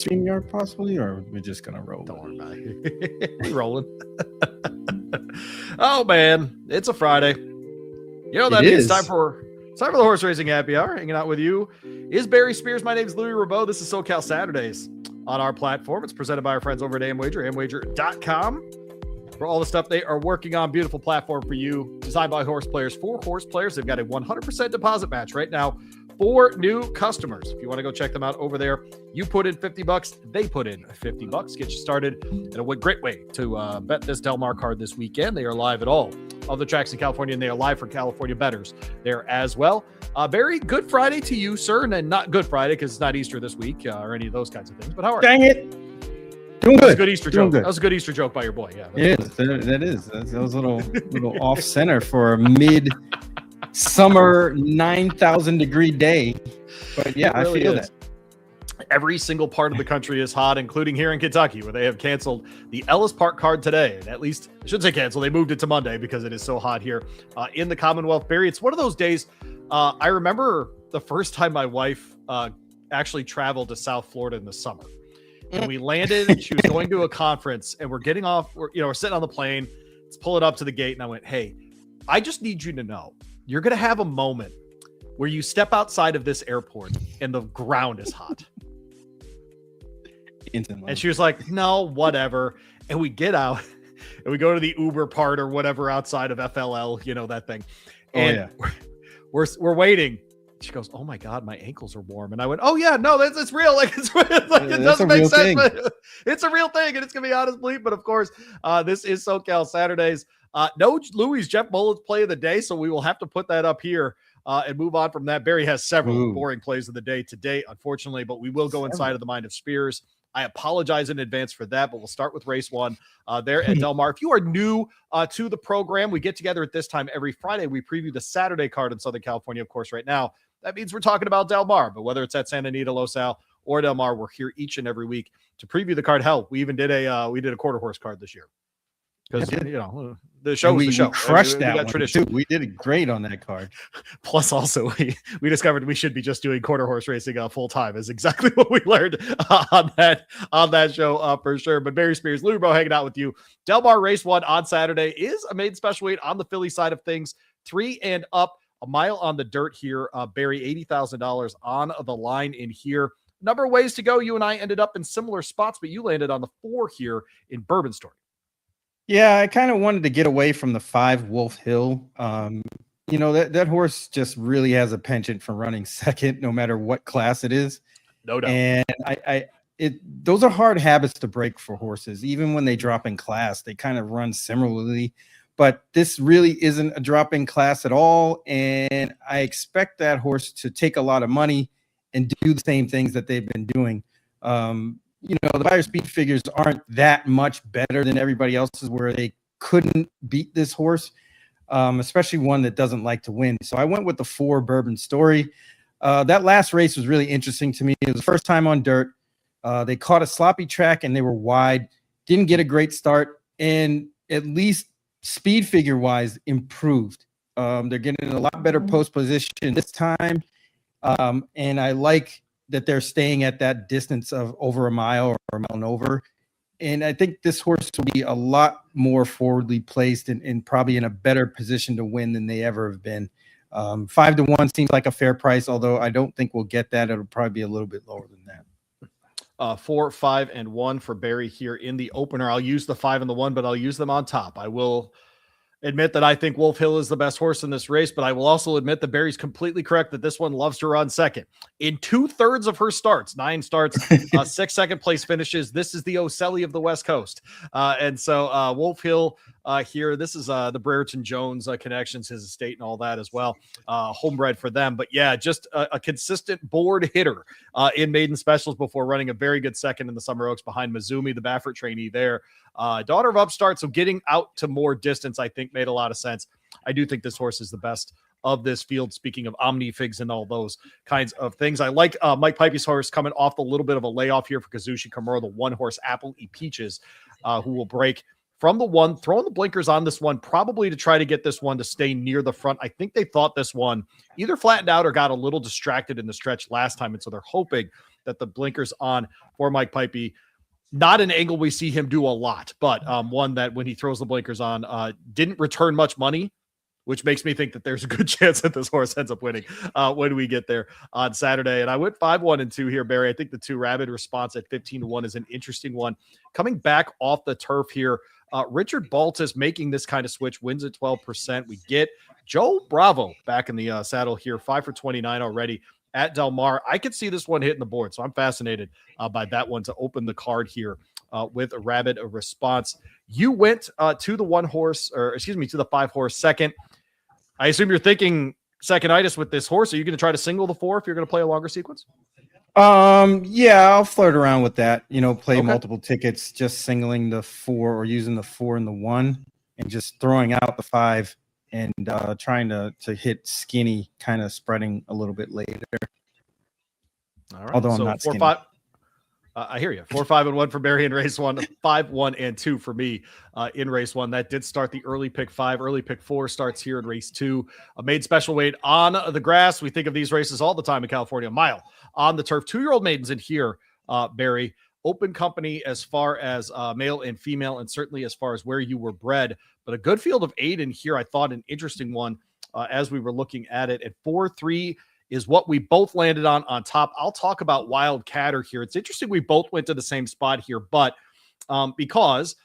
StreamYard possibly, or we're just gonna roll? Don't worry about it. We rolling. Oh man, it's a Friday. You know what that means? It's time for the horse racing happy hour. Hanging out with you is Barry Spears. My name is Louis Rabeau. This is SoCal Saturdays on our platform. It's presented by our friends over at AmWager, amwager.com. For all the stuff they are working on. Beautiful platform for you. Designed by horse players for horse players. They've got a 100% deposit match right now for new customers. If you want to go check them out over there, you put in $50, they put in $50. Get you started. And a great way to bet this Del Mar card this weekend. They are live at all of the tracks in California, and they are live for California bettors there as well. Very good Friday to you, sir. And not Good Friday because it's not Easter this week or any of those kinds of things. But how are you? Dang it. Doing good. That was a good Easter joke. Good. That was a good Easter joke by your boy. Yeah, it is. That is. That was a little off center for a mid-summer 9,000 degree day. But yeah, really I feel that. Every single part of the country is hot, including here in Kentucky, where they have canceled the Ellis Park card today. And at least, I shouldn't say canceled, they moved it to Monday because it is so hot here in the Commonwealth. Barry, it's one of those days. I remember the first time my wife actually traveled to South Florida in the summer. And we landed, she was going to a conference, and we're getting off, we're sitting on the plane, let's pull it up to the gate. And I went, hey, I just need you to know, you're going to have a moment where you step outside of this airport and the ground is hot. And she was like, no, whatever. And we get out and we go to the Uber part or whatever outside of FLL, that thing. And we're waiting. She goes, oh my God, my ankles are warm. And I went, oh yeah, no, that's real. Like it doesn't make sense, but it's a real thing and it's going to be honest bleep. But of course, this is SoCal Saturdays. No Louis Jeff Mullen's play of the day. So we will have to put that up here and move on from that. Barry has several boring plays of the day today, unfortunately, but we will go inside of the mind of Spears. I apologize in advance for that, but we'll start with race one there at Del Mar. If you are new to the program, we get together at this time every Friday. We preview the Saturday card in Southern California, of course, right now. That means we're talking about Del Mar, but whether it's at Santa Anita, Los Al, or Del Mar, we're here each and every week to preview the card. Hell, we even did a quarter horse card this year because the show was the show. We crushed that one too. We did great on that card. Plus, also we discovered we should be just doing quarter horse racing full time. Is exactly what we learned on that show for sure. But Barry Spears, Louis Bro, hanging out with you. Del Mar race one on Saturday is a maiden special weight on the Philly side of things, 3 and up. A mile on the dirt here, Barry, $80,000 on the line in here. Number of ways to go. You and I ended up in similar spots, but you landed on the 4 here in Bourbon Story. Yeah, I kind of wanted to get away from the 5 Wolf Hill. That horse just really has a penchant for running second, no matter what class it is. No doubt. And those are hard habits to break for horses. Even when they drop in class, they kind of run similarly. But this really isn't a drop in class at all. And I expect that horse to take a lot of money and do the same things that they've been doing. The buyer speed figures aren't that much better than everybody else's where they couldn't beat this horse, especially one that doesn't like to win. So I went with the 4 Bourbon Story. That last race was really interesting to me. It was the first time on dirt. They caught a sloppy track and they were wide, didn't get a great start, and at least speed figure wise improved. They're getting a lot better post position this time. And I like that they're staying at that distance of over a mile or a mile and over. And I think this horse will be a lot more forwardly placed and probably in a better position to win than they ever have been. 5-1 seems like a fair price, although I don't think we'll get that. It'll probably be a little bit lower than that. 4, 5, and 1 for Barry here in the opener. I'll use the 5 and the 1, but I'll use them on top. I will admit that I think Wolf Hill is the best horse in this race, but I will also admit that Barry's completely correct that this one loves to run second. In 2/3 of her starts, 9 starts, 6 second place finishes. This is the Ocelli of the West Coast. And so Wolf Hill here, this is the Brereton Jones connections, his estate and all that as well. Homebred for them. But yeah, just a consistent board hitter in maiden specials before running a very good second in the Summer Oaks behind Mizumi, the Baffert trainee there. Daughter of Upstart, so getting out to more distance, I think, made a lot of sense. I do think this horse is the best of this field, speaking of Omnifigs and all those kinds of things. I like Mike Pipey's horse coming off a little bit of a layoff here for Kazushi Kimura, the 1-horse Apple E Peaches, who will break from the 1, throwing the blinkers on this one, probably to try to get this one to stay near the front. I think they thought this one either flattened out or got a little distracted in the stretch last time, and so they're hoping that the blinkers on for Mike Pipey. Not an angle we see him do a lot, but one that when he throws the blinkers on, didn't return much money, which makes me think that there's a good chance that this horse ends up winning when we get there on Saturday. And I went 5-1-2 here, Barry. I think the 2 Rabid Response at 15-1 is an interesting one. Coming back off the turf here, Richard Baltus making this kind of switch, wins at 12%. We get Joe Bravo back in the saddle here, 5 for 29 already at Del Mar. I could see this one hitting the board, so I'm fascinated by that one to open the card here with a Rabid Response. You went to the 5-horse second. I assume you're thinking second-itis with this horse. Are you going to try to single the 4 if you're going to play a longer sequence? Yeah, I'll flirt around with that. Play multiple tickets, just singling the 4 or using the 4 and the 1 and just throwing out the 5 and trying to hit skinny, kind of spreading a little bit later. All right. Although I'm not 4, skinny. 5. I hear you. 4-5-1 for Barry in race 1, 5-1-2 for me in race 1. That did start the early pick 5. Early pick 4 starts here in race 2. A made special weight on the grass. We think of these races all the time in California. A mile on the turf. 2-year-old maidens in here, Barry. Open company as far as male and female, and certainly as far as where you were bred. But a good field of 8 in here. I thought an interesting one as we were looking at it. At 4-3 is what we both landed on top. I'll talk about Wildcatter here. It's interesting we both went to the same spot here, but because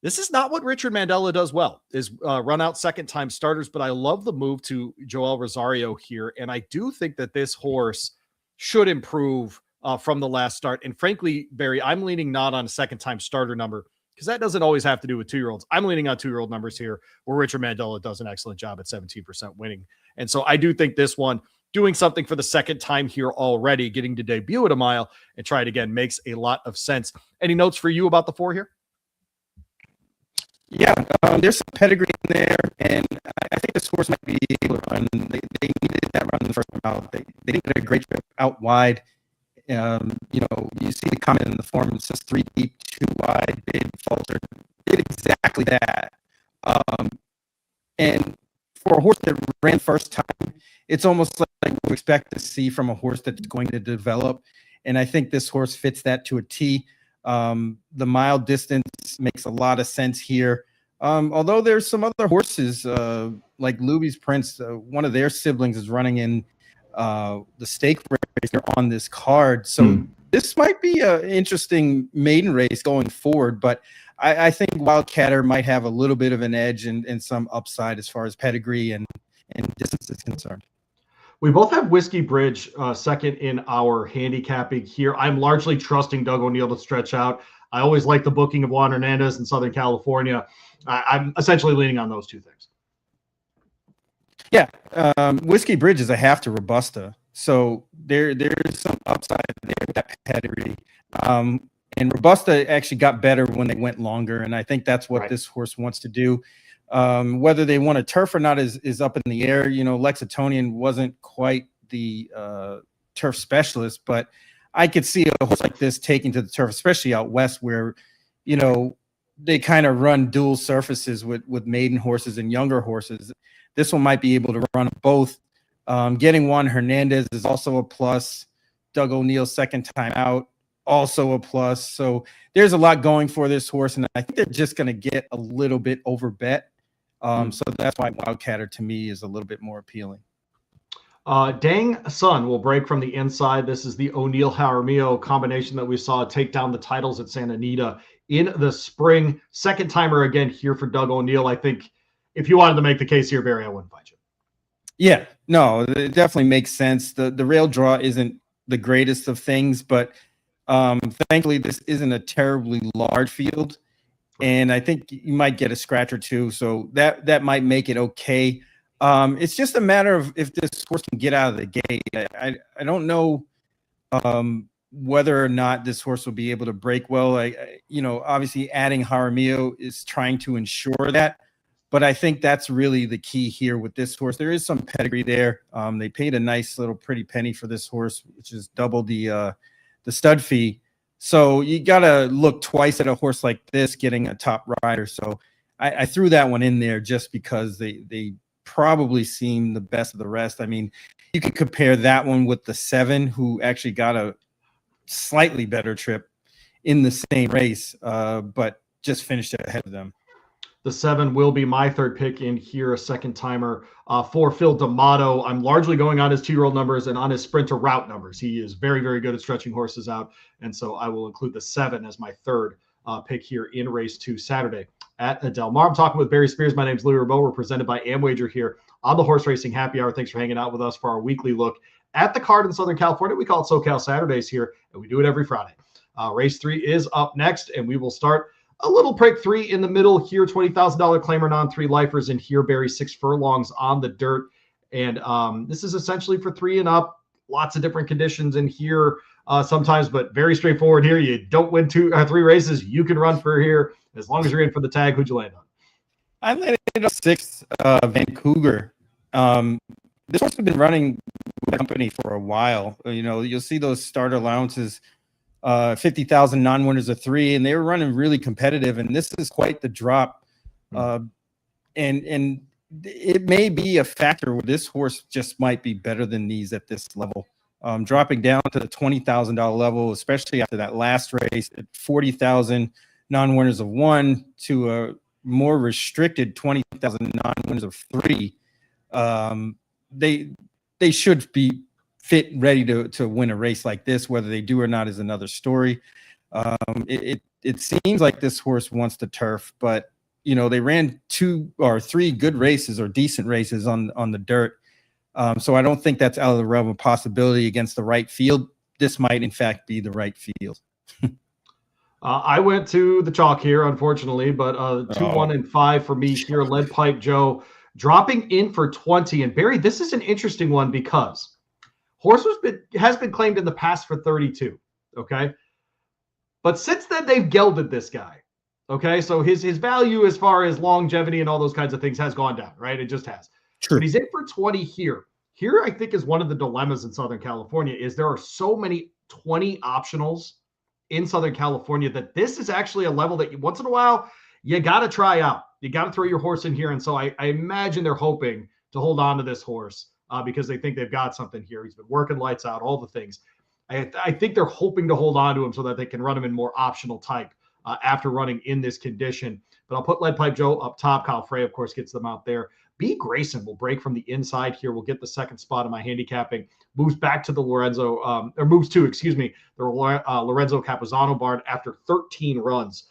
this is not what Richard Mandela does well, is run out second-time starters, but I love the move to Joel Rosario here, and I do think that this horse should improve from the last start. And frankly, Barry, I'm leaning not on a second-time starter number, because that doesn't always have to do with 2-year-olds. I'm leaning on 2-year-old numbers here, where Richard Mandela does an excellent job at 17% winning. And so I do think this one, doing something for the second time here already, getting to debut at a mile and try it again, makes a lot of sense. Any notes for you about the 4 here? Yeah, there's some pedigree in there, and I think this horse might be able to run. They needed that run in the first mile. They didn't get a great trip out wide. You see the comment in the form, it says 3 deep, 2 wide, big falter. Did exactly that. And for a horse that ran first time, it's almost like we expect to see from a horse that's going to develop. And I think this horse fits that to a T. The mile distance makes a lot of sense here. Although there's some other horses like Luby's Prince, one of their siblings is running in the stake race on this card. So this might be an interesting maiden race going forward, but I think Wildcatter might have a little bit of an edge and some upside as far as pedigree and distance is concerned. We both have Whiskey Bridge second in our handicapping here. I'm largely trusting Doug O'Neill to stretch out. I always like the booking of Juan Hernandez in Southern California. I'm essentially leaning on those 2 things. Yeah, Whiskey Bridge is a half to Robusta, so there's some upside there with that pedigree. And Robusta actually got better when they went longer, and I think that's what this horse wants to do. Whether they want a turf or not is up in the air. Lexingtonian wasn't quite the turf specialist, but I could see a horse like this taking to the turf, especially out west where, they kind of run dual surfaces with maiden horses and younger horses. This one might be able to run both. Getting Juan Hernandez is also a plus. Doug O'Neill second time out, also a plus. So there's a lot going for this horse, and I think they're just going to get a little bit over bet. So that's why Wildcatter to me is a little bit more appealing. Dang Sun will break from the inside. This is the O'Neill Jaramillo combination that we saw take down the titles at Santa Anita in the spring. Second timer again here for Doug O'Neill. I think if you wanted to make the case here, Barry, I wouldn't fight you. Yeah, no, it definitely makes sense. The rail draw isn't the greatest of things, but thankfully this isn't a terribly large field. And I think you might get a scratch or 2. So that might make it okay. It's just a matter of if this horse can get out of the gate. I don't know whether or not this horse will be able to break well. Obviously adding Jaramillo is trying to ensure that. But I think that's really the key here with this horse. There is some pedigree there. They paid a nice little pretty penny for this horse, which is double the stud fee. So you got to look twice at a horse like this getting a top rider. So I threw that one in there just because they probably seem the best of the rest. I mean, you could compare that one with the 7, who actually got a slightly better trip in the same race, but just finished ahead of them. The 7 will be my third pick in here, a second timer for Phil D'Amato. I'm largely going on his 2-year-old numbers and on his sprinter route numbers. He is very, very good at stretching horses out. And so I will include the 7 as my third pick here in race 2 Saturday at Del Mar. I'm talking with Barry Spears. My name is Louis Rabeau. We're presented by Amwager here on the Horse Racing Happy Hour. Thanks for hanging out with us for our weekly look at the card in Southern California. We call it SoCal Saturdays here, and we do it every Friday. Race 3 is up next, and we will start a little break 3 in the middle here, $20,000 claimer non 3 lifers in here, Barry 6 furlongs on the dirt. And this is essentially for 3 and up, lots of different conditions in here sometimes, but very straightforward here. You don't win 2 or 3 races, you can run for here as long as you're in for the tag. Who'd you land on? I landed on 6, Vancouver. This horse has been running with the company for a while. You know, you'll see those starter allowances, 50,000 non-winners of 3, and they were running really competitive. And this is quite the drop. And it may be a factor where this horse just might be better than these at this level. Dropping down to the $20,000 level, especially after that last race at 40,000 non-winners of 1 to a more restricted 20,000 non-winners of 3. They should be fit, ready to win a race like this. Whether they do or not is another story. It seems like this horse wants the turf, but you know, they ran 2 or 3 good races or decent races on the dirt. So I don't think that's out of the realm of possibility against the right field. This might in fact be the right field. I went to the chalk here, unfortunately, but 2, 1, and 5 for me here. Lead Pipe Joe dropping in for 20. And Barry, this is an interesting one because horse has been claimed in the past for 32. Okay. But since then, they've gelded this guy. Okay. So his value as far as longevity and all those kinds of things has gone down, right? It just has. True. But he's in for 20 here. Here, I think, is one of the dilemmas in Southern California is there are so many 20 optionals in Southern California that this is actually a level that once in a while you got to try out. You got to throw your horse in here. And so I imagine they're hoping to hold on to this horse because they think they've got something here. He's been working lights out, all the things. I think they're hoping to hold on to him so that they can run him in more optional type after running in this condition. But I'll put Lead Pipe Joe up top. Kyle Frey, of course, gets them out there. B. Grayson will break from the inside here. We'll get the second spot in my handicapping. Moves back to the Lorenzo Capozano barn after 13 runs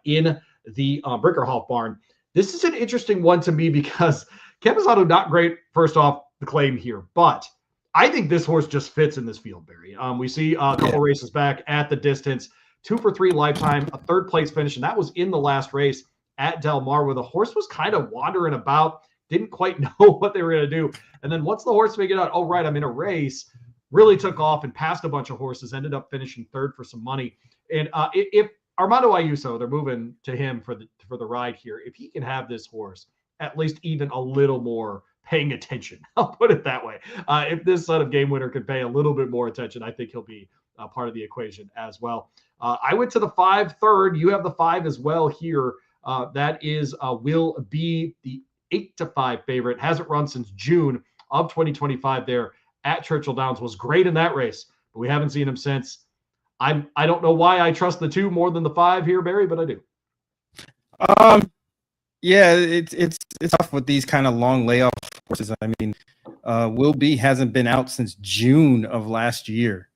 in the Brinkerhoff barn. This is an interesting one to me because Capozano, not great, first off, the claim here. But I think this horse just fits in this field, Barry. We see a couple races back at the distance. 2 for 3 lifetime, a 3rd place finish, and that was in the last race at Del Mar where the horse was kind of wandering about. Didn't quite know what they were going to do. And then once the horse figured out, oh, right, I'm in a race, really took off and passed a bunch of horses, ended up finishing 3rd for some money. And if Armando Ayuso, they're moving to him for the ride here, if he can have this horse at least even a little more paying attention, I'll put it that way. If this son of game winner could pay a little bit more attention, I think he'll be part of the equation as well. I went to the 5 third. You have the 5 as well here. That is will be the 8-5 favorite. Hasn't run since June of 2025 there at Churchill Downs. Was great in that race, but we haven't seen him since. I don't know why I trust the 2 more than the 5 here, Barry, but I do. Yeah, it's tough with these kind of long layoff horses. I mean, Will B hasn't been out since June of last year,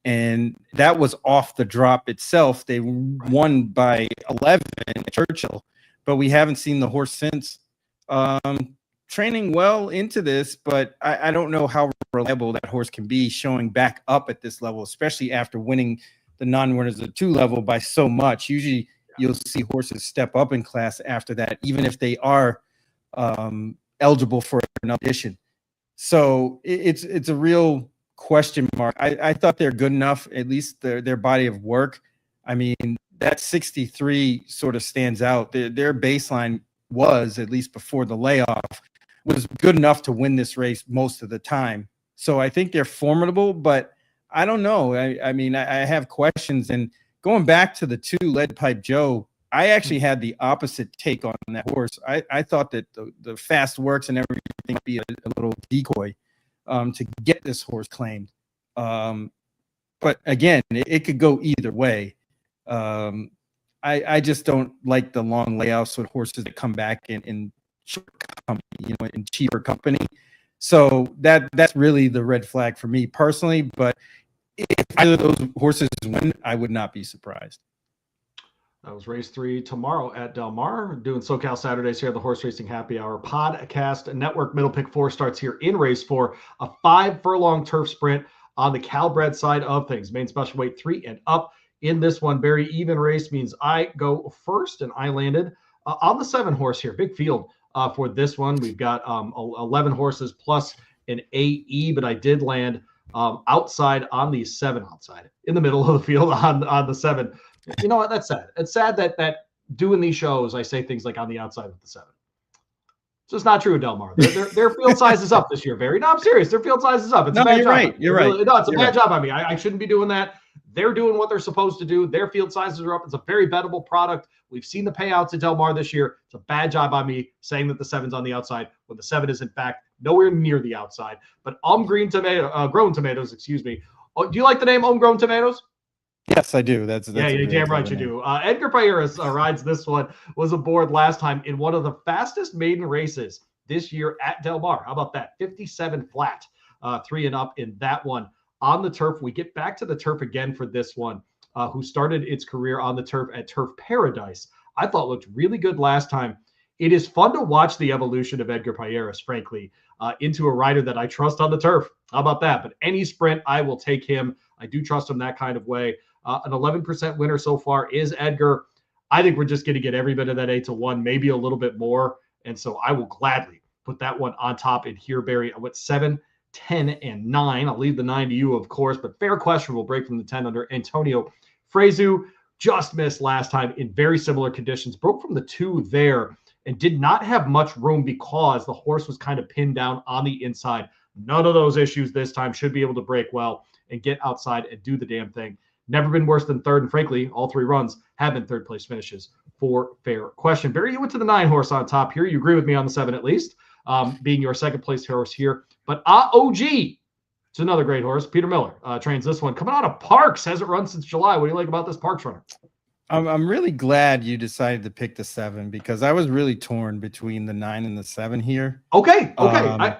and that was off the drop itself. They won by 11 at Churchill, but we haven't seen the horse since. Training well into this, but I don't know how reliable that horse can be showing back up at this level, especially after winning the non-winners of 2 level by so much. Usually you'll see horses step up in class after that, even if they are eligible for an audition. So it's a real question mark. I thought they're good enough, at least their body of work. I mean, that 63 sort of stands out. Their baseline was, at least before the layoff, was good enough to win this race most of the time. So I think they're formidable, but I don't know. I mean, I have questions. And going back to the 2 Lead Pipe Joe, I actually had the opposite take on that horse. I thought that the fast works and everything would be a little decoy to get this horse claimed. but again, it could go either way. I just don't like the long layouts with horses that come back in short company, in cheaper company. So that's really the red flag for me personally. But if either of those horses win, I would not be surprised. That was race 3 tomorrow at Del Mar. Doing SoCal Saturdays here at the Horse Racing Happy Hour Podcast Network. Middle pick 4 starts here in race 4, a 5-furlong turf sprint on the Calbred side of things. Main special weight 3 and up in this one. Very even race means I go first, and I landed on the 7 horse here. Big field for this one. We've got 11 horses plus an AE, but I did land outside on the 7, outside in the middle of the field on the 7. You know what? That's sad. It's sad that doing these shows, I say things like on the outside of the 7. So it's not true, Del Mar. Their field size is up this year, Barry. No, I'm serious. Their field size is up. It's a bad job. Right. You're right. No, it's a bad job on me. I shouldn't be doing that. They're doing what they're supposed to do. Their field sizes are up. It's a very bettable product. We've seen the payouts at Del Mar this year. It's a bad job on me saying that the 7's on the outside when the 7 is in fact nowhere near the outside. But grown tomatoes, excuse me. Oh, do you like the name Grown Tomatoes? Yes, I do. That's yeah, you're damn right you do. Edgar Payeras rides this one, was aboard last time in one of the fastest maiden races this year at Del Mar. How about that? 57 flat, 3 and up in that one on the turf. We get back to the turf again for this one, who started its career on the turf at Turf Paradise. I thought looked really good last time. It is fun to watch the evolution of Edgar Payeras, frankly, into a rider that I trust on the turf. How about that? But any sprint, I will take him. I do trust him that kind of way. An 11% winner so far is Edgar. I think we're just going to get every bit of that 8-1, maybe a little bit more. And so I will gladly put that one on top in here, Barry. I went 7, 10, and 9. I'll leave the 9 to you, of course, but fair question will break from the 10 under Antonio Frezu. Just missed last time in very similar conditions. Broke from the 2 there and did not have much room because the horse was kind of pinned down on the inside. None of those issues this time. Should be able to break well and get outside and do the damn thing. Never been worse than 3rd, and frankly, all 3 runs have been 3rd place finishes for fair question. Barry, you went to the 9 horse on top here. You agree with me on the 7 at least, being your 2nd place horse here. But OG, it's another great horse. Peter Miller trains this one. Coming out of Parks, hasn't run since July. What do you like about this Parks runner? I'm really glad you decided to pick the 7 because I was really torn between the 9 and the 7 here. Okay. I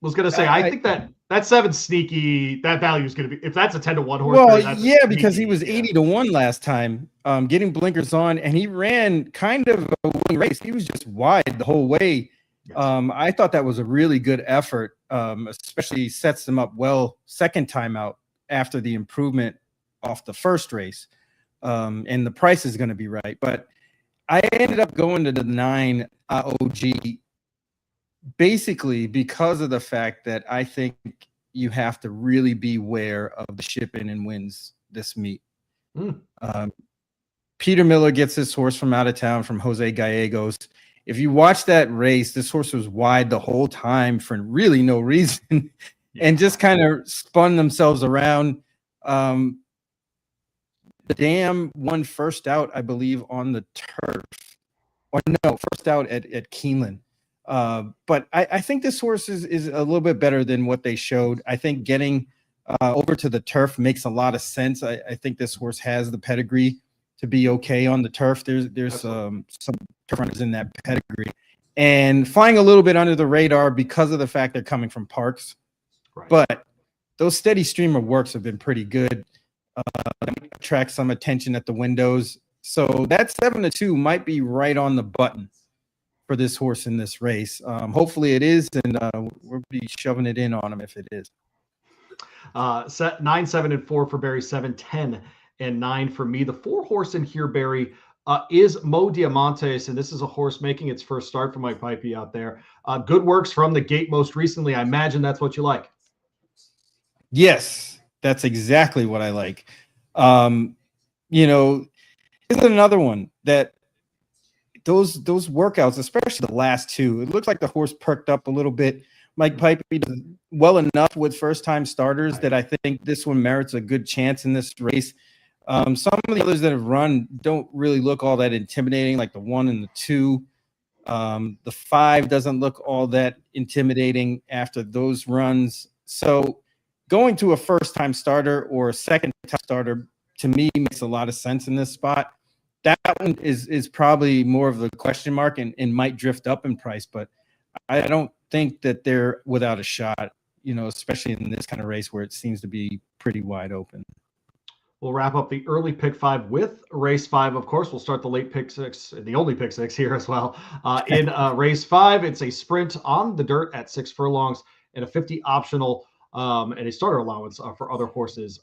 was going to say, I think that 7's sneaky. That value is going to be, if that's a 10-1 horse. Well, yeah, because he was 80-1 last time, getting blinkers on, and he ran kind of a winning race. He was just wide the whole way. Yes. I thought that was a really good effort, especially sets them up well second time out after the improvement off the first race. And the price is going to be right. But I ended up going to the 9 OG basically because of the fact that I think you have to really beware of the shipping and wins this meet. Peter Miller gets this horse from out of town from Jose Gallegos. If you watch that race, this horse was wide the whole time for really no reason and just kind of spun themselves around. The Dam won first out, I believe, on the turf. Or no, first out at Keeneland. But I think this horse is a little bit better than what they showed. I think getting over to the turf makes a lot of sense. I think this horse has the pedigree to be okay on the turf. There's some turf runners in that pedigree. And flying a little bit under the radar because of the fact they're coming from Parks. Right. But those steady stream of works have been pretty good. Attract some attention at the windows. So that 7-2 might be right on the button for this horse in this race. Hopefully it is, and we'll be shoving it in on him if it is. 9, 7, and 4 for Barry, 7, 10, and 9 for me. The 4 horse in here, Barry, is Mo Diamantes, and this is a horse making its first start for Mike Pipey out there. Good works from the gate most recently. I imagine that's what you like. Yes, that's exactly what I like. This is another one that those workouts, especially the last 2, it looks like the horse perked up a little bit. Mike Pipey does well enough with first-time starters that I think this one merits a good chance in this race. Some of the others that have run don't really look all that intimidating, like the 1 and the 2. The 5 doesn't look all that intimidating after those runs. So going to a first-time starter or a second-time starter to me makes a lot of sense in this spot. That one is probably more of a question mark and might drift up in price, but I don't think that they're without a shot, especially in this kind of race where it seems to be pretty wide open. We'll wrap up the early pick 5 with race 5. Of course, we'll start the late pick 6, the only pick 6 here as well. In race 5, it's a sprint on the dirt at 6 furlongs and a 50 optional and a starter allowance for other horses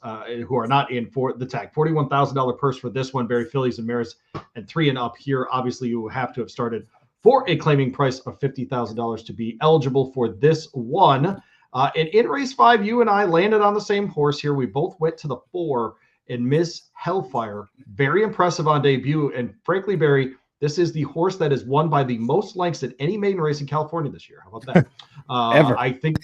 who are not in for the tag. $41,000 purse for this one, Barry, fillies and mares, and 3 and up here. Obviously, you have to have started for a claiming price of $50,000 to be eligible for this one. And in race 5, you and I landed on the same horse here. We both went to the 4 and Miss Hellfire. Very impressive on debut. And frankly, Barry, this is the horse that is won by the most lengths in any maiden race in California this year. How about that? Ever. I think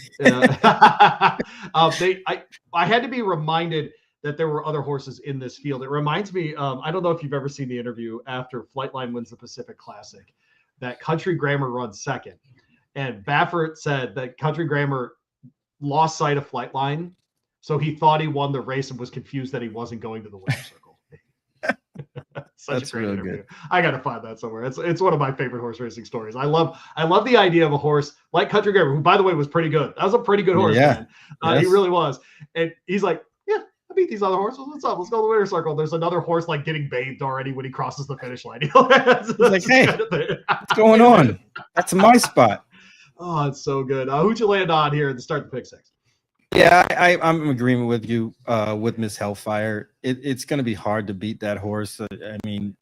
I had to be reminded that there were other horses in this field. It reminds me, I don't know if you've ever seen the interview after Flightline wins the Pacific Classic, that Country Grammar runs second. And Baffert said that Country Grammar lost sight of Flightline, so he thought he won the race and was confused that he wasn't going to the winner's circle. That's really good. I gotta find that somewhere. It's one of my favorite horse racing stories. I love the idea of a horse like Country Grammar, who by the way was pretty good. That was a pretty good horse, man. He really was. And he's like, yeah, I beat these other horses. What's up? Let's go to the winner's circle. There's another horse like getting bathed already when he crosses the finish line. He's like, hey, what's going on? That's my spot. Oh, it's so good. Who'd you land on here to start the pick 6? Yeah, I'm in agreement with you with Miss Hellfire. It's going to be hard to beat that horse. I mean,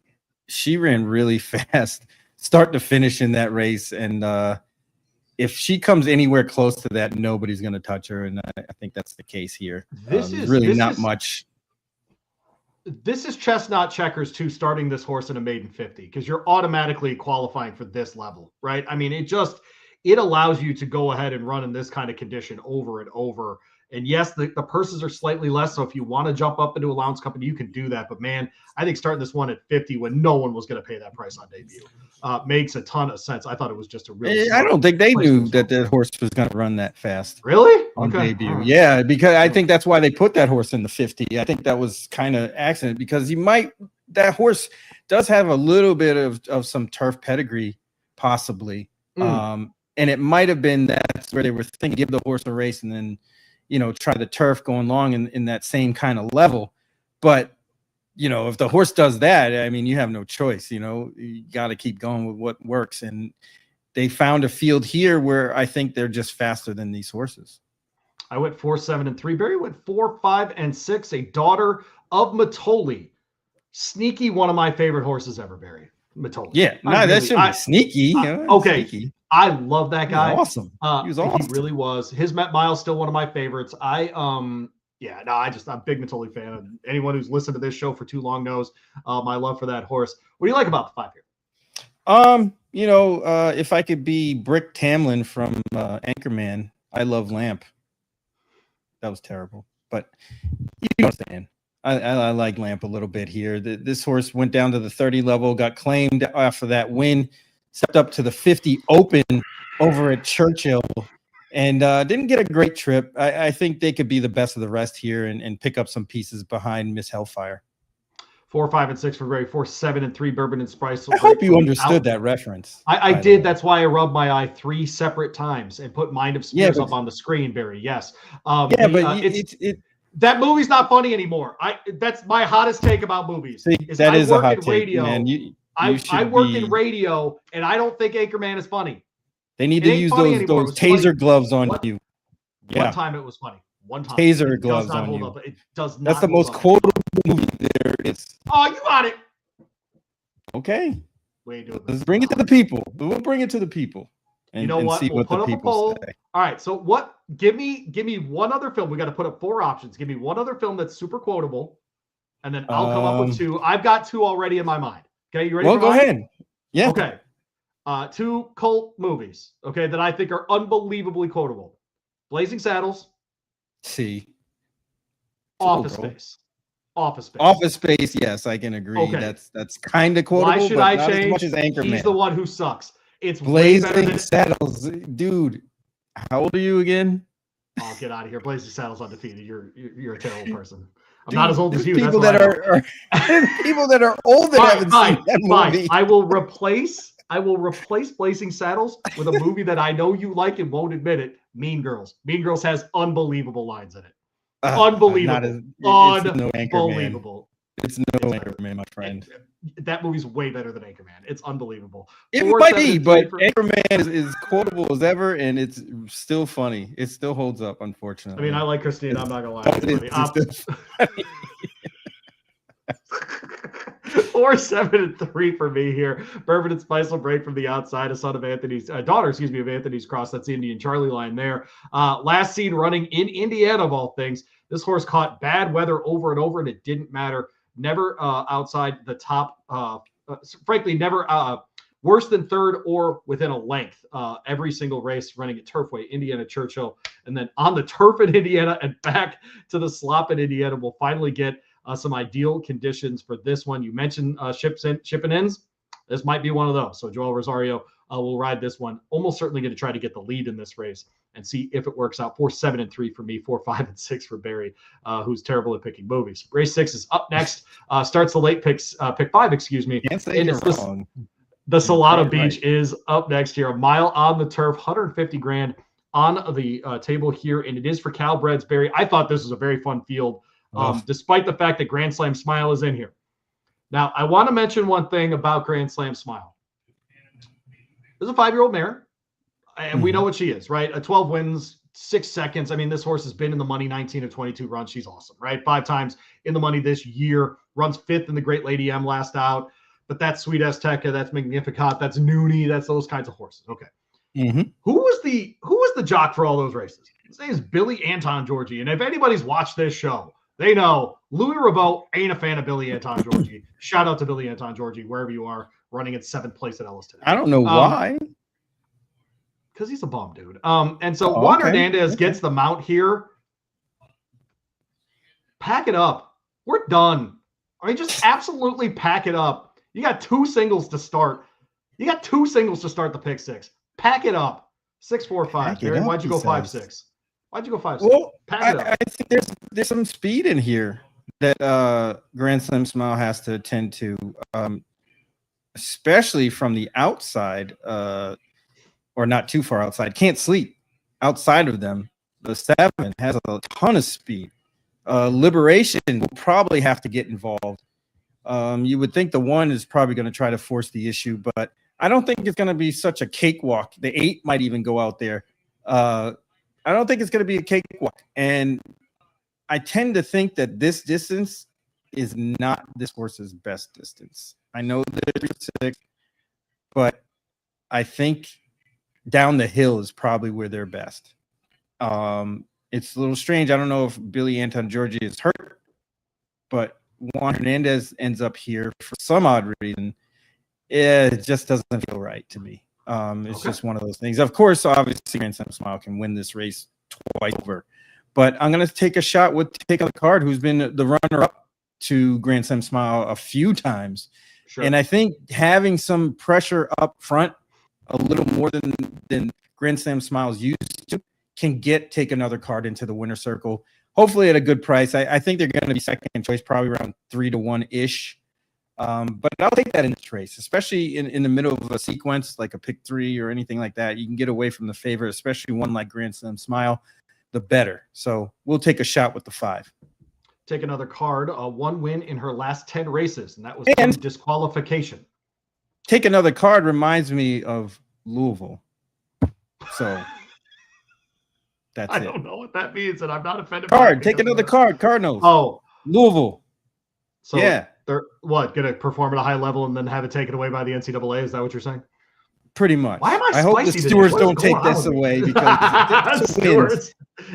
she ran really fast, start to finish in that race. And if she comes anywhere close to that, nobody's going to touch her. And I think that's the case here. This is not much. This is chestnut checkers too, starting this horse in a maiden 50, because you're automatically qualifying for this level, right? I mean, it allows you to go ahead and run in this kind of condition over and over. And yes, the purses are slightly less. So if you want to jump up into allowance company, you can do that. But man, I think starting this one at 50 when no one was going to pay that price on debut makes a ton of sense. I thought it was just a really. I don't think they knew that the horse was going to run that fast. Really? On debut. Right. Yeah, because I think that's why they put that horse in the 50. I think that was kind of accident because that horse does have a little bit of some turf pedigree, possibly. And it might have been that's where they were thinking, give the horse a race and then, try the turf going long in that same kind of level. But, if the horse does that, I mean, you have no choice, you got to keep going with what works. And they found a field here where I think they're just faster than these horses. I went 4, 7, and 3. Barry went 4, 5, and 6. A daughter of Matoli. Sneaky, one of my favorite horses ever, Barry. Matoli. Yeah, that shouldn't be sneaky. Okay. Sneaky. I love that guy. Awesome. He was awesome. He really was. His Met Mile's still one of my favorites. I'm a big Matoli fan. And anyone who's listened to this show for too long knows my love for that horse. What do you like about the 5 here? If I could be Brick Tamlin from Anchorman, I love Lamp. That was terrible, but you understand. I like Lamp a little bit here. This horse went down to the 30 level, got claimed after that win, stepped up to the 50 open over at Churchill, and didn't get a great trip. I think they could be the best of the rest here and pick up some pieces behind Miss Hellfire. 4, 5, and 6 for Barry. 4, 7, and 3 Bourbon and Spice. I hope you understood that reference. I did. That's why I rubbed my eye 3 separate times and put Mind of Spears up on the screen, Barry. Yes. That movie's not funny anymore. That's my hottest take about movies. See, that is a hot take, man. I work in radio, and I don't think Anchorman is funny. They need to use those taser gloves on you. One time it was funny. One time. Taser gloves on you. Up. It does not. That's the most quotable movie there is. Oh, you got it. Okay. Let's bring it to the people. We'll bring it to the people. And, you know what? See we'll what put the up a people poll. say. All right. So what? Give me one other film. We got to put up 4 options. Give me one other film that's super quotable, and then I'll come up with 2. I've got 2 already in my mind. Okay, you ready? Well, go ahead. Yeah. Okay. 2 cult movies. Okay, that I think are unbelievably quotable: Blazing Saddles. See. Office Space. Office Space. Yes, I can agree. Okay. That's kind of quotable. Why should but I not change? As much as Anchorman. He's the one who sucks. It's Blazing Saddles, dude. How old are you again? Oh, get out of here. Blazing Saddles undefeated. You're a terrible person. I'm Dude, not as old as there's you. people That's that what I know. are people that are old that haven't seen that movie. I will replace Blazing Saddles with a movie that I know you like and won't admit it. Mean Girls. Mean Girls has unbelievable lines in it. Unbelievable. It's no Anchorman. Unbelievable. It's no Anchorman, my friend. That movie's way better than Anchorman. It's unbelievable. It might be, but Anchorman is quotable as ever, and it's still funny. It still holds up, unfortunately. I mean, I like Christine. I'm not gonna lie to you. 4, 7, and 3 for me here. Bourbon and Spice will break from the outside. A son of Anthony's daughter, of Anthony's Cross. That's the Indian Charlie line there. Last seen running in Indiana, of all things. This horse caught bad weather over and over, and it didn't matter. Never outside the top. Frankly, never worse than third or within a length. Every single race running at Turfway, Indiana, Churchill, and then on the turf in Indiana and back to the slop in Indiana. We'll finally get some ideal conditions for this one. You mentioned shipping ins. This might be one of those. So Joel Rosario will ride this one. Almost certainly going to try to get the lead in this race and see if it works out. 4, 7, and 3 for me. 4, 5, and 6 for Barry, who's terrible at picking movies. Race 6 is up next. Starts the late picks. Pick 5, excuse me. Can't say you're wrong. The Solana Beach is up next here. A mile on the turf, 150 grand on the table here, and it is for Calbreds, Barry. I thought this was a very fun field, despite the fact that Grand Slam Smile is in here. Now, I want to mention one thing about Grand Slam Smile. There's a 5-year-old mare, and we know what she is, right? 12 wins, 6 seconds. I mean, this horse has been in the money 19 of 22 runs. She's awesome, right? 5 times in the money this year. Runs 5th in the Great Lady M last out. But that's Sweet Azteca, that's Magnificat, that's Noonie, that's those kinds of horses. Okay. Mm-hmm. Who was the jock for all those races? His name is Billy Anton Georgie. And if anybody's watched this show, they know Louis Rabot ain't a fan of Billy Anton Georgie. Shout out to Billy Anton Georgie, wherever you are, running in 7th place at Ellis today. I don't know why. Because he's a bum, dude. And so Juan Hernandez gets the mount here. Pack it up. We're done. I mean, just absolutely pack it up. You got 2 singles to start. You got 2 singles to start the pick 6. Pack it up. 6, 4, 5. Barry, why'd you go 5, 6? Why'd you go 5, 6? Well, pack it up. I think there's some speed in here that Grand Slam Smile has to attend to, especially from the outside, or not too far outside. Can't Sleep outside of them. The 7 has a ton of speed. Liberation will probably have to get involved. You would think the 1 is probably going to try to force the issue, but I don't think it's going to be such a cakewalk. The 8 might even go out there. I don't think it's going to be a cakewalk. And I tend to think that this distance is not this horse's best distance. I know they're 6, but I think down the hill is probably where they're best. It's a little strange. I don't know if Billy Anton Georgie is hurt, but Juan Hernandez ends up here for some odd reason. It just doesn't feel right to me. It's just one of those things. Of course, obviously, Grand Slam Smile can win this race twice over. But I'm going to take a shot with Take on the Card, who's been the runner-up to Grand Slam Smile a few times. Sure. And I think having some pressure up front, a little more than Grand Slam Smile's used to, can get Take Another Card into the winner circle. Hopefully at a good price. I think they're going to be second choice, probably around 3 to 1-ish. But I'll take that in this race, especially in the middle of a sequence like a pick 3 or anything like that. You can get away from the favorite, especially one like Grand Slam Smile, the better. So we'll take a shot with the 5. Take Another Card, 1 win in her last 10 races, and that was disqualification. Take Another Card reminds me of Louisville. So that's I don't know what that means, and I'm not offended. Take Another Card, Cardinals. Oh, Louisville. So yeah. They're what, going to perform at a high level and then have it taken away by the NCAA? Is that what you're saying? Pretty much. Why am I hope the stewards don't take this away because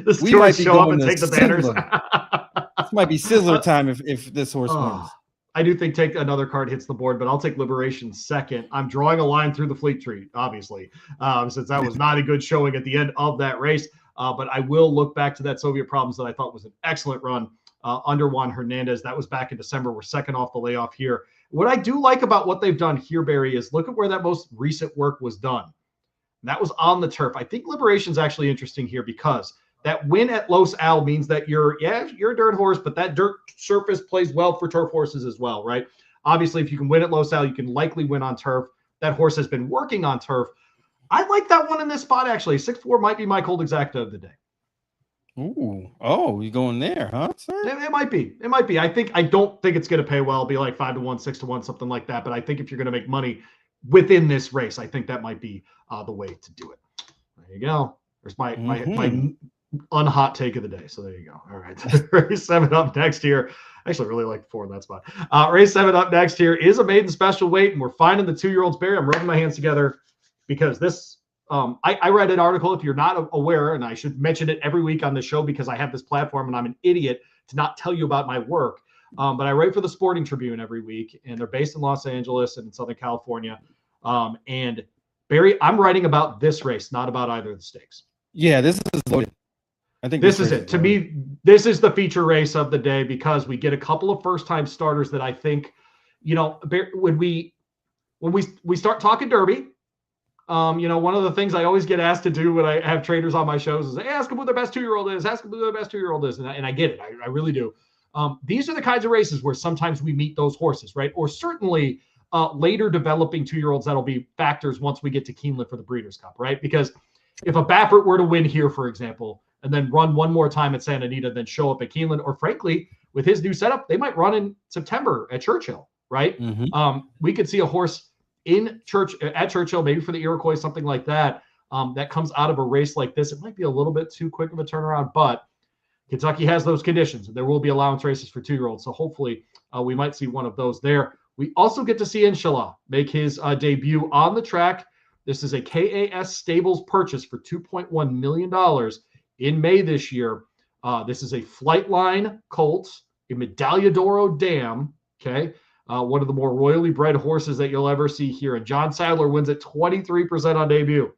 the stewards show up and take the banners. This might be Sizzler time if this horse wins. I do think Take Another Card hits the board, but I'll take Liberation second. I'm drawing a line through the Fleet Tree, obviously, since that was not a good showing at the end of that race. But I will look back to that Soviet Problems that I thought was an excellent run under Juan Hernandez. That was back in December. We're second off the layoff here. What I do like about what they've done here, Barry, is look at where that most recent work was done. And that was on the turf. I think Liberation's actually interesting here because That win at Los Al means that you're a dirt horse, but that dirt surface plays well for turf horses as well, right? Obviously, if you can win at Los Al, you can likely win on turf. That horse has been working on turf. I like that one in this spot, actually. 6-4 might be my cold exacta of the day. Ooh. Oh, you going there, huh, sir? It might be. It might be. I don't think it's going to pay well. It'll be like 5-1, 6-1, something like that. But I think if you're going to make money within this race, I think that might be the way to do it. There you go. There's my unhot take of the day. So there you go. All right. Race 7 up next here. I actually really like 4 in that spot. Race 7 up next here is a maiden special weight, and we're finding the 2-year-olds. Barry, I'm rubbing my hands together because this I read an article, if you're not aware, and I should mention it every week on the show because I have this platform and I'm an idiot to not tell you about my work. But I write for the Sporting Tribune every week, and they're based in Los Angeles and in Southern California. And Barry, I'm writing about this race, not about either of the stakes. Yeah, this is loaded. I think this is it. To me, this is the feature race of the day because we get a couple of first-time starters that I think, when we start talking Derby. One of the things I always get asked to do when I have traders on my shows is, hey, ask them who their best 2-year-old is. Ask them who their best 2-year-old is. And I get it. I really do. These are the kinds of races where sometimes we meet those horses, right? Or certainly later developing 2-year-olds that'll be factors once we get to Keeneland for the Breeders' Cup, right? Because if a Baffert were to win here, for example, and then run one more time at Santa Anita, then show up at Keeneland, or frankly, with his new setup, they might run in September at Churchill, right? Mm-hmm. We could see a horse at Churchill, maybe for the Iroquois, something like that, that comes out of a race like this. It might be a little bit too quick of a turnaround, but Kentucky has those conditions. There will be allowance races for 2-year-olds, so hopefully we might see one of those there. We also get to see Inshallah make his debut on the track. This is a KAS Stables purchase for $2.1 million in May this year. This is a Flightline colt, a Medaglia d'Oro dam, okay? One of the more royally bred horses that you'll ever see here. And John Sadler wins at 23% on debut.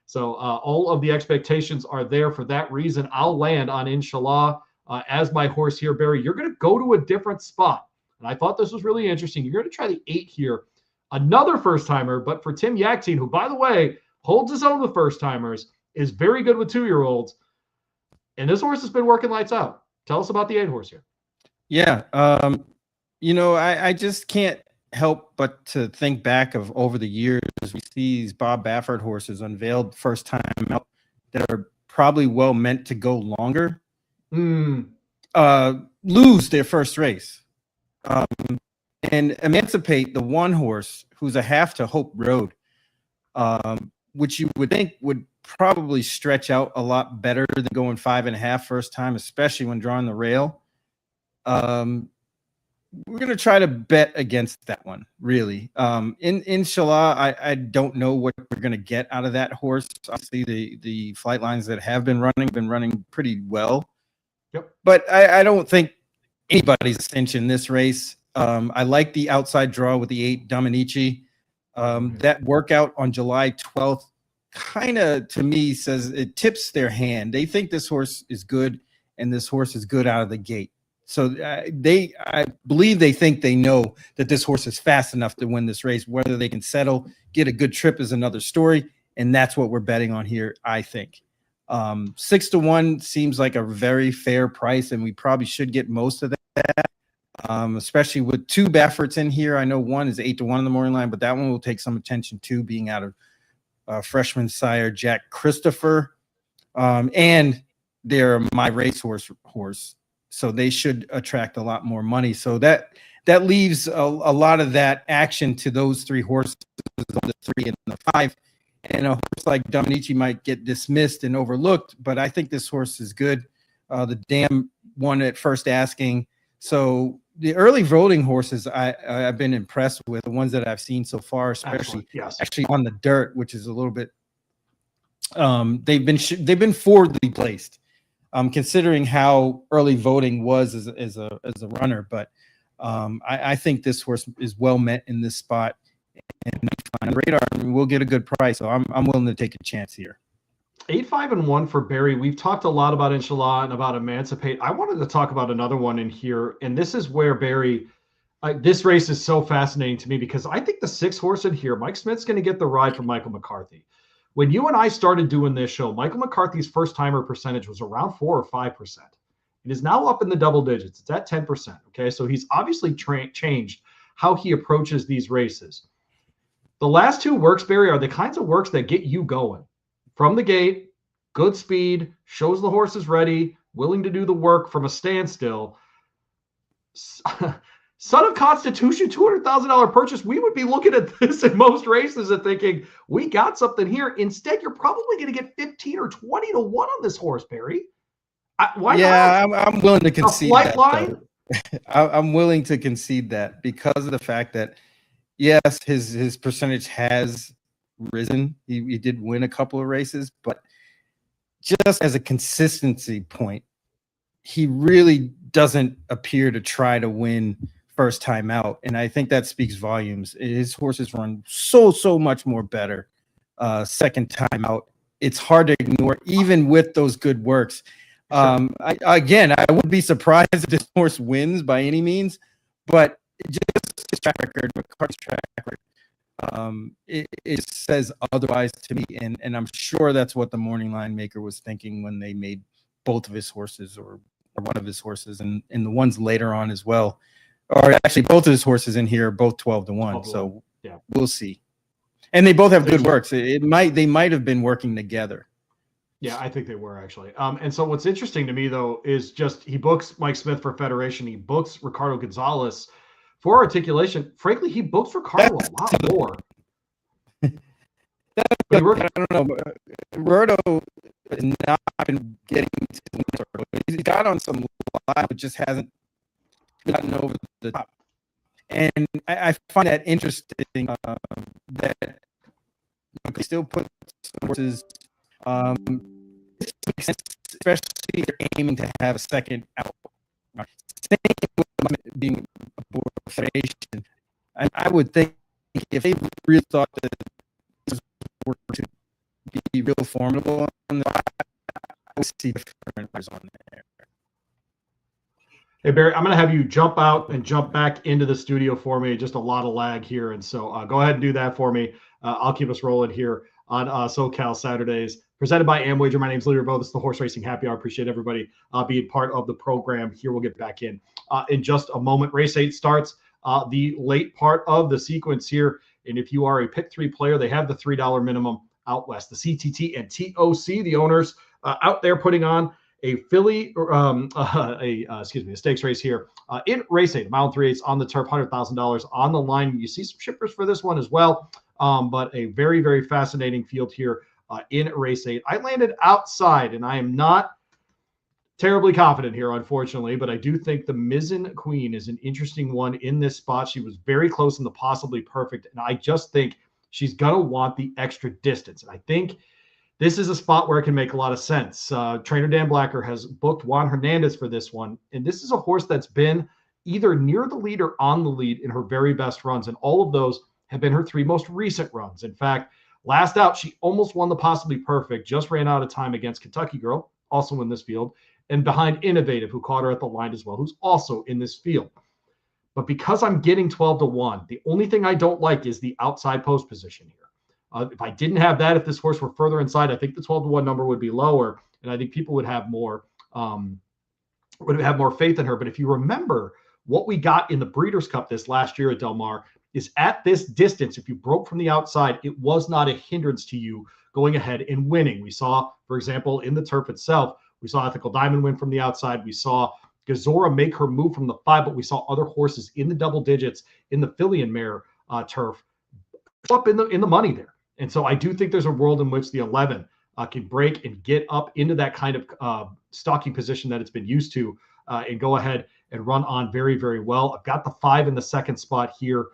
So all of the expectations are there for that reason. I'll land on Inshallah as my horse here, Barry. You're going to go to a different spot. And I thought this was really interesting. You're going to try the 8 here. Another first-timer, but for Tim Yaktine, who, by the way, holds his own with first-timers, is very good with 2-year-olds. And this horse has been working lights out. Tell us about the 8 horse here. Yeah. I just can't help but to think back of over the years, we see these Bob Baffert horses unveiled first time out that are probably well meant to go longer, lose their first race. And Emancipate, the one horse who's a half to Hope Road, which you would think would probably stretch out a lot better than going 5.5 first time, especially when drawing the rail. We're going to try to bet against that one, really. Inshallah, I don't know what we're going to get out of that horse. Obviously, the flight lines that have been running pretty well. Yep. But I don't think anybody's a cinch in this race. I like the outside draw with the 8 Dominici. That workout on July 12th kind of, to me, says it tips their hand. They think this horse is good, and this horse is good out of the gate. So I believe they think they know that this horse is fast enough to win this race. Whether they can settle, get a good trip is another story, and that's what we're betting on here, I think. 6-1 seems like a very fair price, and we probably should get most of that, especially with 2 Bafferts in here. I know one is 8-1 in the morning line, but that one will take some attention too, being out of freshman sire Jack Christopher, and they're my racehorse horse. So they should attract a lot more money. So that leaves a lot of that action to those 3 horses, the 3 and the 5. And a horse like Dominici might get dismissed and overlooked, but I think this horse is good. The dam won at first asking. So the early voting horses I've been impressed with, the ones that I've seen so far, especially actually on the dirt, which is a little bit they've been forwardly placed. Considering how early voting was as a runner, but I think this horse is well met in this spot, and on the radar, we'll get a good price. So I'm willing to take a chance here. 8-5-1 for Barry. We've talked a lot about Inshallah and about Emancipate. I wanted to talk about another one in here, and this is where Barry. This race is so fascinating to me because I think the 6 horse in here, Mike Smith's going to get the ride from Michael McCarthy. When you and I started doing this show, Michael McCarthy's first timer percentage was around 4 or 5%. It is now up in the double digits. It's at 10%. Okay. So he's obviously changed how he approaches these races. The last two works, Barry, are the kinds of works that get you going from the gate, good speed, shows the horse is ready, willing to do the work from a standstill. Son of Constitution, $200,000 purchase. We would be looking at this in most races and thinking, we got something here. Instead, you're probably going to get 15 or 20 to 1 on this horse, Barry. Why not? I'm willing to concede that. Line? I'm willing to concede that because of the fact that, yes, his percentage has risen. He did win a couple of races, but just as a consistency point, he really doesn't appear to try to win first time out. And I think that speaks volumes. His horses run so much more better second time out. It's hard to ignore, even with those good works. I wouldn't be surprised if this horse wins by any means, but just his track record, McCarthy's track record, it says otherwise to me. And I'm sure that's what the morning line maker was thinking when they made both of his horses or one of his horses and the ones later on as well. Or actually both of his horses in here are both 12 to 1. So yeah, we'll see. And they both have good works. They might have been working together. Yeah, I think they were actually. And so what's interesting to me though is just he books Mike Smith for Federation. He books Ricardo Gonzalez for Articulation. Frankly, he books Ricardo a lot more. I don't know. Roberto has not been getting to the win. He's got on some line, but just hasn't gotten over the top. And I find that interesting that they still put some horses, especially if they're aiming to have a second out. Same with being a board federation. I would think if they really thought that this were to be real formidable on the I would see different players on there. Hey, Barry, I'm going to have you jump out and jump back into the studio for me. Just a lot of lag here. And so go ahead and do that for me. I'll keep us rolling here on SoCal Saturdays. Presented by Amwager. My name is Lee Revo. This is the Horse Racing Happy Hour. Appreciate everybody being part of the program here. We'll get back in just a moment. Race 8 starts the late part of the sequence here. And if you are a pick 3 player, they have the $3 minimum out west. The CTT and TOC, the owners out there putting on a filly, a stakes race here in race 8, mile 3/8 on the turf, $100,000 on the line. You see some shippers for this one as well, but a very, very fascinating field here in race 8. I landed outside, and I am not terribly confident here, unfortunately, but I do think the Mizzen Queen is an interesting one in this spot. She was very close in the possibly perfect, and I just think she's going to want the extra distance. And I think this is a spot where it can make a lot of sense. Trainer Dan Blacker has booked Juan Hernandez for this one. And this is a horse that's been either near the lead or on the lead in her very best runs. And all of those have been her 3 most recent runs. In fact, last out, she almost won the possibly perfect, just ran out of time against Kentucky Girl, also in this field, and behind Innovative, who caught her at the line as well, who's also in this field. But because I'm getting 12 to 1, the only thing I don't like is the outside post position here. If I didn't have that, if this horse were further inside, I think the 12 to 1 number would be lower, and I think people would have more faith in her. But if you remember what we got in the Breeders' Cup this last year at Del Mar, is at this distance, if you broke from the outside, it was not a hindrance to you going ahead and winning. We saw, for example, in the turf itself, we saw Ethical Diamond win from the outside. We saw Gazora make her move from the 5, but we saw other horses in the double digits in the filly and mare turf up in the money there. And so I do think there's a world in which the 11 can break and get up into that kind of stalking position that it's been used to and go ahead and run on very, very well. I've got the 5 in the second spot here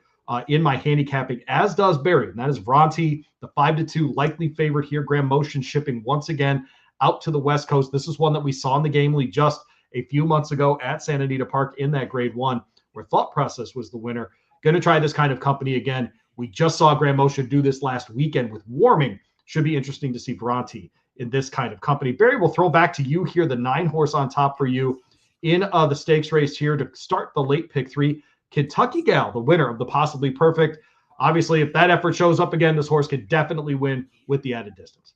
in my handicapping, as does Barry. And that is Vronti, the 5-2 likely favorite here. Graham Motion shipping once again out to the West Coast. This is one that we saw in the Game League just a few months ago at Santa Anita Park in that Grade 1, where Thought Process was the winner. Going to try this kind of company again. We just saw Graham Motion do this last weekend with Warming. Should be interesting to see Bronte in this kind of company. Barry, we'll throw back to you here, the 9 horse on top for you in the stakes race here to start the late pick 3. Kentucky Gal, the winner of the possibly perfect. obviously, if that effort shows up again, this horse could definitely win with the added distance.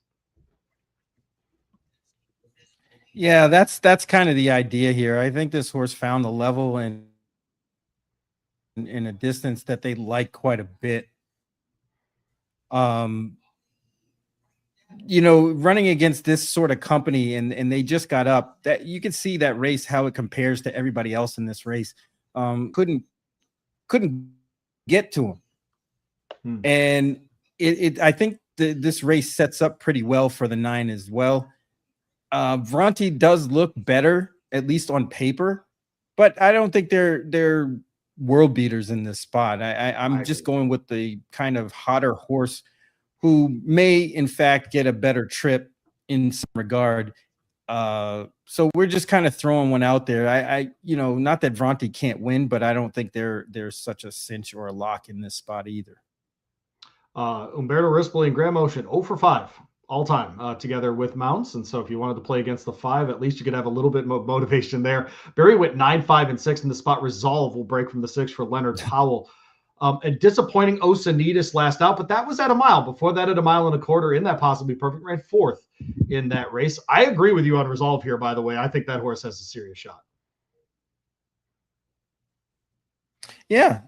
Yeah, that's kind of the idea here. I think this horse found the level and in a distance that they like quite a bit. Um, running against this sort of company and they just got up, that you can see that race, how it compares to everybody else in this race. Couldn't get to him. And I think this race sets up pretty well for the 9 as well. Bronte does look better, at least on paper, but I don't think they're world beaters in this spot. I'm just going with the kind of hotter horse who may in fact get a better trip in some regard. So we're just kind of throwing one out there. I not that Bronte can't win, but I don't think there's such a cinch or a lock in this spot either. Umberto Rispoli and Graham Ocean 0 for 5 all time together with mounts. And so if you wanted to play against the 5, at least you could have a little bit of motivation there. Barry went 9, 5, and 6 in the spot. Resolve will break from the 6 for Leonard Powell. A disappointing Oceanitas last out, but that was at a mile. Before that, at a mile and a quarter in that possibly perfect, ran 4th in that race. I agree with you on Resolve here, by the way. I think that horse has a serious shot. Yeah,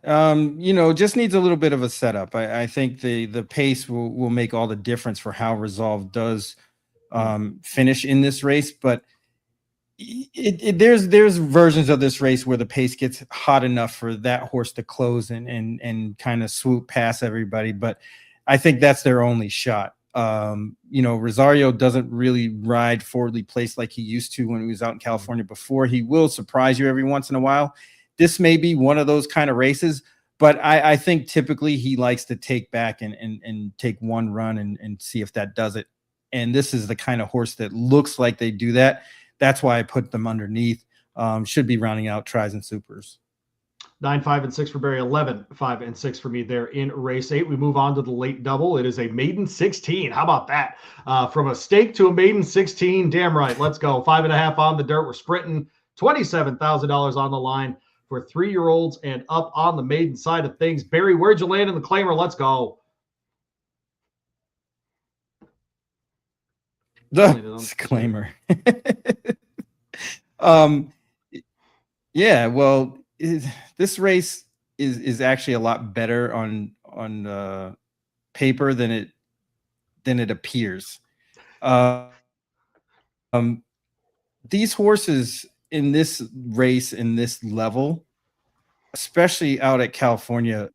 just needs a little bit of a setup. I think the pace will make all the difference for how Resolve does finish in this race. But there's versions of this race where the pace gets hot enough for that horse to close and kind of swoop past everybody. But I think that's their only shot. Rosario doesn't really ride forwardly placed like he used to when he was out in California before. He will surprise you every once in a while. This may be one of those kind of races, but I think typically he likes to take back and take one run and see if that does it. And this is the kind of horse that looks like they do that. That's why I put them underneath. Should be rounding out tries and supers. 9, 5, and 6 for Barry. 11, 5, and 6 for me there in race 8. We move on to the late double. It is a maiden 16. How about that? From a stake to a maiden 16. Damn right. Let's go. 5.5 on the dirt. We're sprinting. $27,000 on the line for 3-year-olds and up on the maiden side of things. Barry, where'd you land in the claimer? Let's go. The disclaimer. Yeah, well, this race is actually a lot better on paper than it appears. These horses in this race, in this level, especially out at California,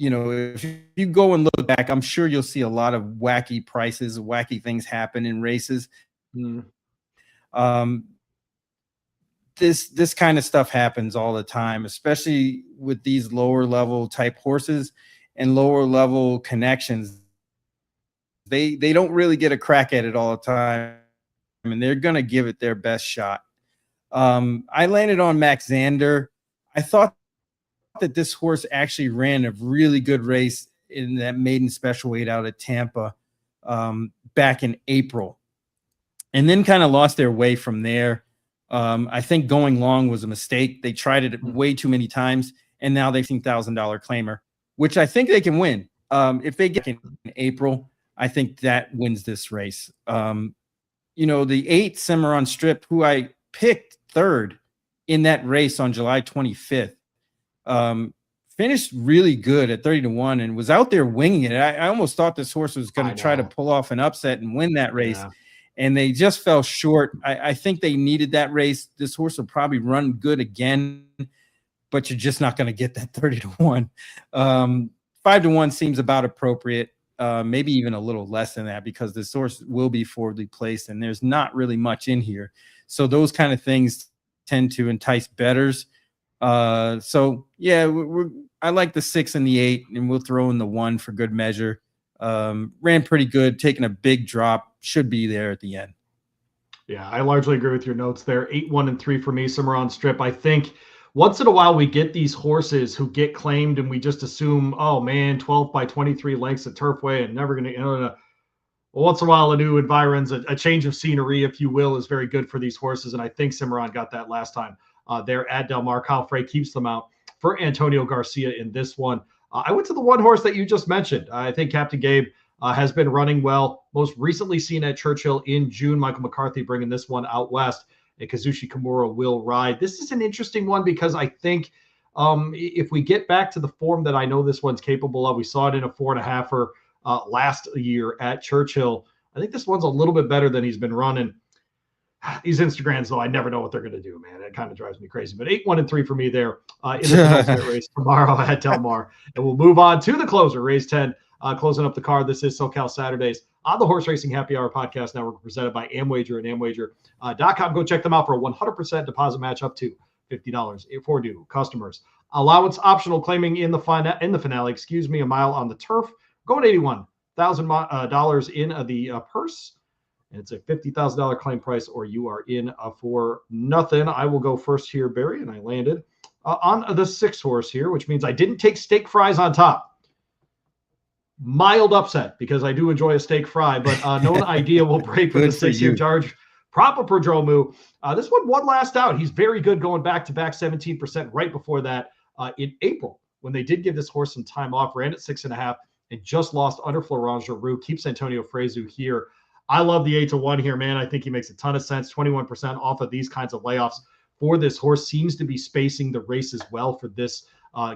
if you go and look back, I'm sure you'll see a lot of wacky prices, wacky things happen in races. This kind of stuff happens all the time, especially with these lower level type horses and lower level connections. They don't really get a crack at it all the time, and they're going to give it their best shot. I landed on Max Xander. I thought that this horse actually ran a really good race in that maiden special weight out at Tampa back in April, and then kind of lost their way from there. I think going long was a mistake. They tried it way too many times, and now they've seen $1,000 claimer, which I think they can win. If they get in April, I think that wins this race. The 8 Cimarron Strip, who I picked 3rd in that race on July 25th, finished really good at 30-1 and was out there winging it. I almost thought this horse was going to try to pull off an upset and win that race, and they just fell short. I think they needed that race. This horse will probably run good again, but you're just not going to get that 30-1. 5-1 seems about appropriate. Maybe even a little less than that, because the source will be forwardly placed and there's not really much in here. So those kind of things tend to entice bettors. So yeah, I like the 6 and the 8, and we'll throw in the 1 for good measure. Ran pretty good, taking a big drop, should be there at the end. Yeah, I largely agree with your notes there. 8, 1, and 3 for me, Cimarron Strip. I think once in a while we get these horses who get claimed and we just assume, oh man, 12 by 23 lengths at Turfway and never going to, well, once in a while a new environs, a change of scenery, if you will, is very good for these horses. And I think Cimarron got that last time there at Del Mar. Kyle Frey keeps them out for Antonio Garcia in this one. I went to the one horse that you just mentioned. I think Captain Gabe has been running well. Most recently seen at Churchill in June. Michael McCarthy bringing this one out west. And Kazushi Kimura will ride. This is an interesting one because I think if we get back to the form that I know this one's capable of, we saw it in a 4.5er last year at Churchill. I think this one's a little bit better than he's been running. These Instagrams, though, I never know what they're going to do, man. It kind of drives me crazy. But 8, 1, and 3 for me there in the penultimate race tomorrow at Del Mar. And we'll move on to the closer, race 10, closing up the card. This is SoCal Saturdays on the Horse Racing Happy Hour Podcast Network, presented by Amwager and Amwager.com. Go check them out for a 100% deposit match up to $50 for new customers. Allowance optional claiming in the finale, a mile on the turf. Going $81,000 in the purse. And it's a $50,000 claim price, or you are in for nothing. I will go first here, Barry, and I landed on the 6 horse here, which means I didn't take steak fries on top. Mild upset, because I do enjoy a steak fry, but no idea will break for the 6 here charge. Proper Prodromu. This one won last out. He's very good going back-to-back 17% right before that in April, when they did give this horse some time off, ran at 6.5 and just lost under Florent Giroux. Keeps Antonio Frezu here. I love the 8-1 here, man. I think he makes a ton of sense. 21% off of these kinds of layoffs for this horse. Seems to be spacing the races well for this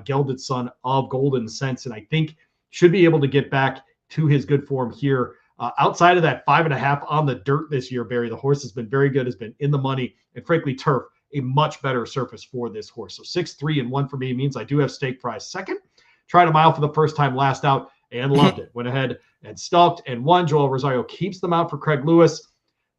gelded son of Golden Sense, and I think should be able to get back to his good form here. Outside of that 5.5 on the dirt this year, Barry, the horse has been very good, has been in the money, and frankly, turf, a much better surface for this horse. So 6, 3, and 1 for me means I do have stake prize second. Tried a mile for the first time last out and loved it. Went ahead and stalked and won. Joel Rosario keeps them out for Craig Lewis.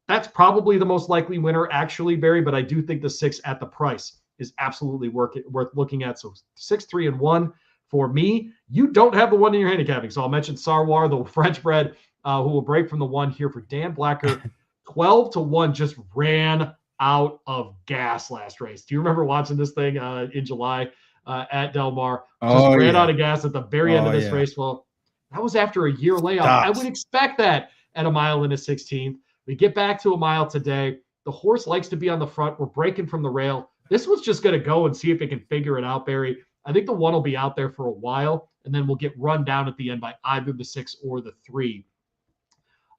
That's probably the most likely winner, actually, Barry, but I do think the 6 at the price is absolutely worth looking at. So 6, 3, and 1 for me. You don't have the 1 in your handicapping, so I'll mention Sarwar, the French bred, who will break from the 1 here for Dan Blacker. 12-1, just ran out of gas last race. Do you remember watching this thing in July at Del Mar? Just ran out of gas at the very end of this race. Well, that was after a year layoff. I would expect that at a mile in a 16th. We get back to a mile today. The horse likes to be on the front. We're breaking from the rail. This one's just going to go and see if it can figure it out, Barry. I think the 1 will be out there for a while, and then we'll get run down at the end by either the 6 or the 3.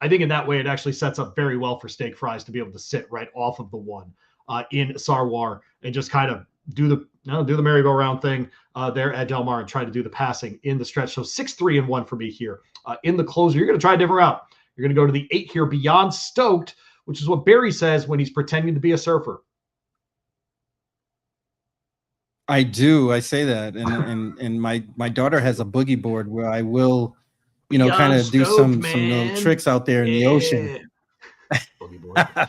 I think in that way, it actually sets up very well for Steak Fries to be able to sit right off of the 1 in Sarwar and just kind of do the merry-go-round thing there at Del Mar and try to do the passing in the stretch. So 6, 3, and 1 for me here in the closer. You're going to try a different route. You're going to go to the 8 here, Beyond Stoked, which is what Barry says when he's pretending to be a surfer. I do. I say that, and my daughter has a boogie board where I will, kind of do some little tricks out there in the ocean. Boogie board.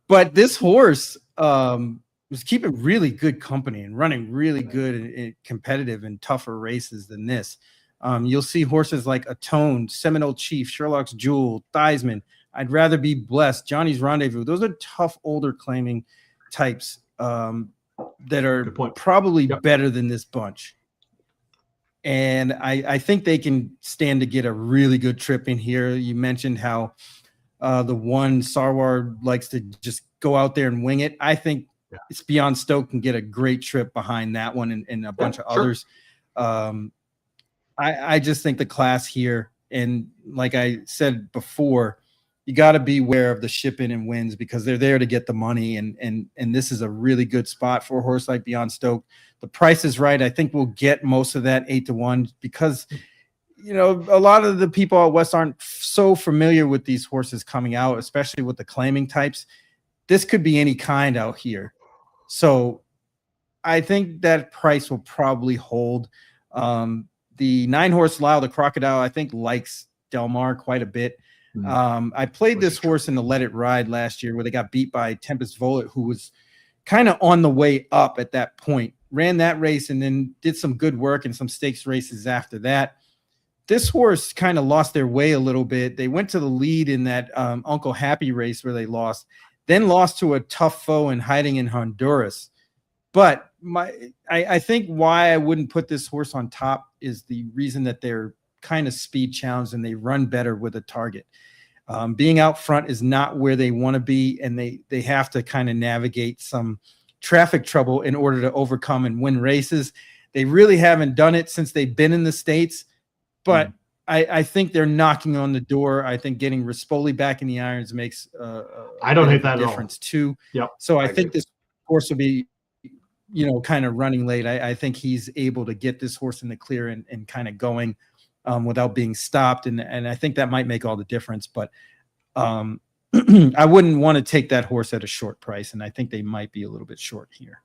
But this horse was keeping really good company and running really good and competitive and tougher races than this. You'll see horses like Atone, Seminole Chief, Sherlock's Jewel, Theismann, I'd Rather Be Blessed, Johnny's Rendezvous. Those are tough, older claiming types that are probably better than this bunch. And I think they can stand to get a really good trip in here. You mentioned how the 1 Sarwar likes to just go out there and wing it. I think it's Beyond Stoke can get a great trip behind that one and a bunch of others. I just think the class here, and like I said before, you got to be aware of the shipping and wins because they're there to get the money. And this is a really good spot for a horse like Beyond Stoke. The price is right. I think we'll get most of that 8-1 because, a lot of the people out west aren't so familiar with these horses coming out, especially with the claiming types. This could be any kind out here. So I think that price will probably hold. The 9-horse Lyle, the Crocodile, I think likes Del Mar quite a bit. I played this horse in the Let It Ride last year where they got beat by Tempest Volet, who was kind of on the way up at that point. Ran that race and then did some good work in some stakes races after that. This horse kind of lost their way a little bit. They went to the lead in that Uncle Happy race where they lost, then lost to a tough foe in Hiding in Honduras. But I think why I wouldn't put this horse on top is the reason that they're kind of speed challenged and they run better with a target. Being out front is not where they want to be, and they have to kind of navigate some traffic trouble in order to overcome and win races. They really haven't done it since they've been in the States, but I think they're knocking on the door. I think getting Rispoli back in the irons makes I don't hate that difference too. Yep. So I think this horse will be, kind of running late. I think he's able to get this horse in the clear and kind of going without being stopped. And I think that might make all the difference. But I wouldn't want to take that horse at a short price. And I think they might be a little bit short here.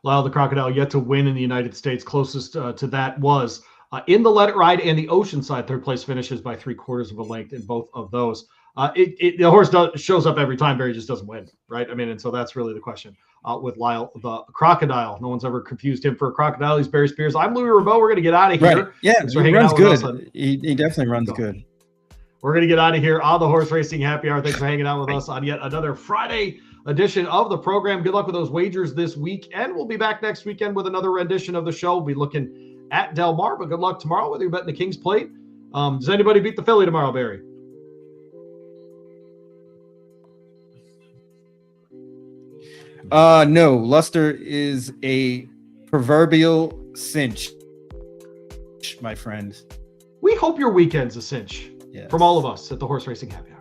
Lyle the Crocodile yet to win in the United States. Closest to that was in the Let It Ride and the Oceanside. Third place finishes by 3/4 of a length in both of those. The horse shows up every time. Barry just doesn't win, right? I mean, and so that's really the question with Lyle the Crocodile. No one's ever confused him for a crocodile. He's Barry Spears. I'm Louis Rabeau. We're going to get out of here. Right. Yeah, he runs good. He definitely runs good. We're going to get out of here on the Horse Racing Happy Hour. Thanks for hanging out with us on yet another Friday edition of the program. Good luck with those wagers this week, and we'll be back next weekend with another rendition of the show. We'll be looking at Del Mar, but good luck tomorrow, whether you're betting the King's Plate. Does anybody beat the Philly tomorrow, Barry? No, Luster is a proverbial cinch, my friend. We hope your weekend's a cinch. Yes. From all of us at the Horse Racing Happy Hour.